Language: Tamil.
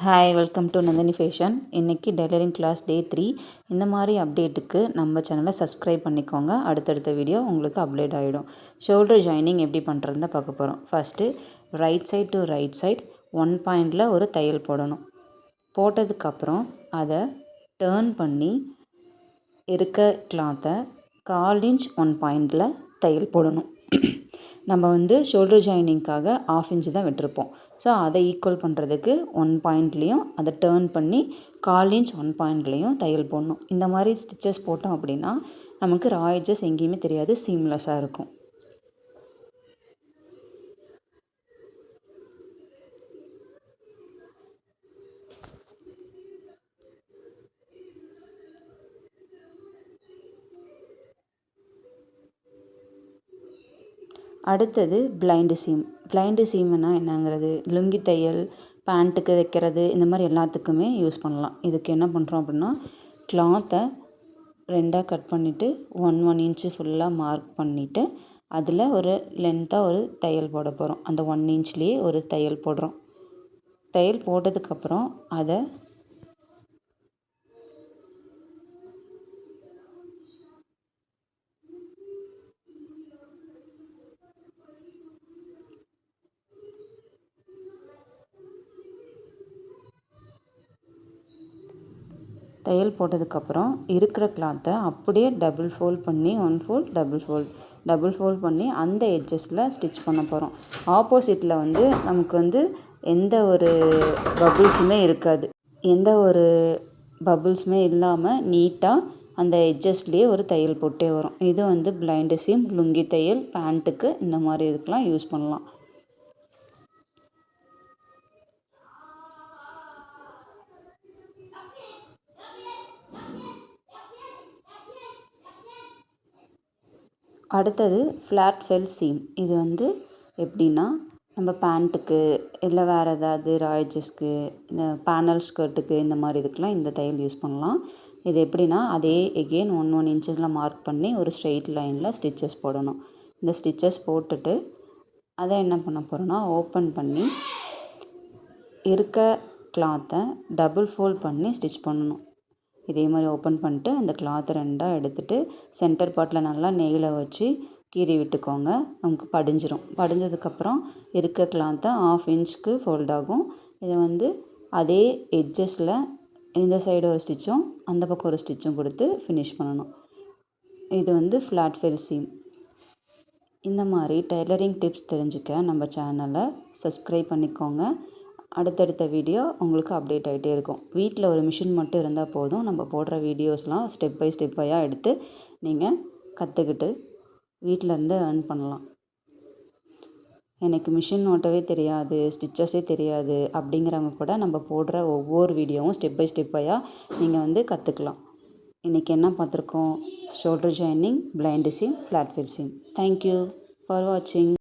Hi, welcome to Nandini fashion. இன்றைக்கி டெய்லரிங் கிளாஸ் டே 3. இந்த மாதிரி அப்டேட்டுக்கு நம்ம சேனலை சப்ஸ்கிரைப் பண்ணிக்கோங்க. அடுத்தடுத்த வீடியோ உங்களுக்கு அப்டேட் ஆகிடும். ஷோல்டர் ஜாயினிங் எப்படி பண்ணுறதுன்னு பார்க்க போகிறோம். First right side to right side 1 பாயிண்டில் ஒரு தையல் போடணும். போட்டதுக்கப்புறம் அதை டேர்ன் பண்ணி இருக்க கிளாத்தை 1/4 இன்ச் 1 பாயிண்டில் தையல் போடணும். நம்ம ஷோல்டர் ஜாயினிங்காக 1/2 இன்ச் தான் விட்டுருப்போம். ஸோ அதை ஈக்குவல் பண்ணுறதுக்கு 1 பாயிண்ட்லேயும் அதை டேர்ன் பண்ணி 1/4 இன்ச் 1 பாயிண்ட்லேயும் தையல் போடணும். இந்த மாதிரி ஸ்டிச்சஸ் போட்டோம் அப்படின்னா நமக்கு ரா எட்ஜஸ் எங்கேயுமே தெரியாது, சீம்லெஸ்ஸாக இருக்கும். அடுத்தது பிளைண்டு சீம். பிளைண்டு சீம்னா என்னங்கிறது லுங்கி தையல், பேண்ட்டுக்கு வைக்கிறது, இந்த மாதிரி எல்லாத்துக்குமே யூஸ் பண்ணலாம். இதுக்கு என்ன பண்ணுறோம் அப்படின்னா கிளாத்தை 2ஆக கட் பண்ணிவிட்டு 1 இன்ச்சு ஃபுல்லாக மார்க் பண்ணிவிட்டு அதில் ஒரு லென்த்தாக ஒரு தையல் போட போகிறோம். அந்த 1 இன்ச்லேயே ஒரு தையல் போடுறோம். தையல் போட்டதுக்கப்புறம் அதை தையல் போட்டதுக்கப்புறம் இருக்கிற கிளாத்தை அப்படியே டபுள் ஃபோல்ட் பண்ணி 1 ஃபோல்ட் டபுள் ஃபோல்ட் பண்ணி அந்த எட்ஜஸில் ஸ்டிச் பண்ண போகிறோம். ஆப்போசிட்டில் நமக்கு எந்த ஒரு பபுள்ஸுமே இருக்காது. எந்த ஒரு பபுள்ஸுமே இல்லாமல் நீட்டாக அந்த எட்ஜஸ்லேயே ஒரு தையல் போட்டே வரும். இது பிளைண்டு சீம், லுங்கி தையல், பேண்ட்டுக்கு இந்த மாதிரி இதுக்கெலாம் யூஸ் பண்ணலாம். அடுத்தது ஃப்ளாட் ஃபெல் சீம். இது எப்படின்னா நம்ம பேண்ட்டுக்கு இல்லை வேறு ஏதாவது ராய்ஜஸ்க்கு, இந்த பேனல் ஸ்கர்ட்டுக்கு, இந்த மாதிரி இதுக்கெலாம் இந்த தையல் யூஸ் பண்ணலாம். இது எப்படின்னா அதே எகெயின் 1 இன்ச்சஸில் மார்க் பண்ணி ஒரு ஸ்ட்ரெயிட் லைனில் ஸ்டிச்சஸ் போடணும். இந்த ஸ்டிச்சஸ் போட்டுட்டு அதை என்ன பண்ண போகிறோன்னா ஓப்பன் பண்ணி இருக்க கிளாத்தை டபுள் ஃபோல்ட் பண்ணி ஸ்டிச் பண்ணணும். இதே மாதிரி ஓப்பன் பண்ணிட்டு அந்த கிளாத்தை 2ஆக எடுத்துகிட்டு சென்டர் பார்ட்டில் நல்லா நெயிலை வச்சு கீறி விட்டுக்கோங்க. நமக்கு படிஞ்சிரும். படிஞ்சதுக்கப்புறம் இருக்க கிளாத்தை 1/2 இன்ச்சுக்கு ஃபோல்ட் ஆகும். இதை அதே எட்ஜஸில் இந்த சைடு ஒரு ஸ்டிச்சும் அந்த பக்கம் ஒரு ஸ்டிச்சும் கொடுத்து ஃபினிஷ் பண்ணணும். இது ஃப்ளாட் ஃபெல் சீம். இந்த மாதிரி டெய்லரிங் டிப்ஸ் தெரிஞ்சுக்க நம்ம சேனலை சப்ஸ்கிரைப் பண்ணிக்கோங்க. அடுத்தடுத்த வீடியோ உங்களுக்கு அப்டேட் ஆகிட்டே இருக்கும். வீட்டில் ஒரு மிஷின் மட்டும் இருந்தால் போதும். நம்ம போடுற வீடியோஸ்லாம் ஸ்டெப் பை ஸ்டெப்பாக எடுத்து நீங்கள் கற்றுக்கிட்டு வீட்டிலேருந்து ஏர்ன் பண்ணலாம். எனக்கு மிஷின் ஓட்டவே தெரியாது, ஸ்டிச்சஸே தெரியாது அப்படிங்கிறவங்க கூட நம்ம போடுற ஒவ்வொரு வீடியோவும் ஸ்டெப் பை ஸ்டெப்பாக நீங்கள் கற்றுக்கலாம். இன்றைக்கி என்ன பார்த்துருக்கோம்? Shoulder joining, blind seam, flat fell seam. Thank you for வாட்சிங்.